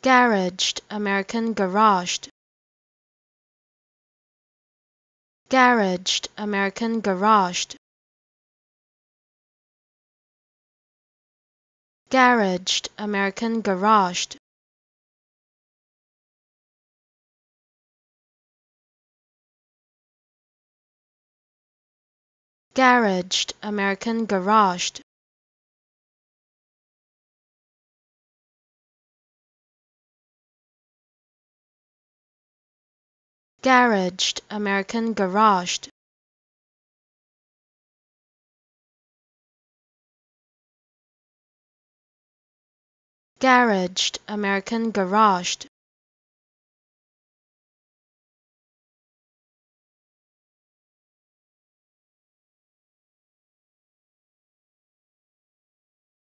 garaged, American garaged, garaged, American garaged, garaged, American garaged, garaged, American garaged, garaged, American garaged, garaged, American garaged,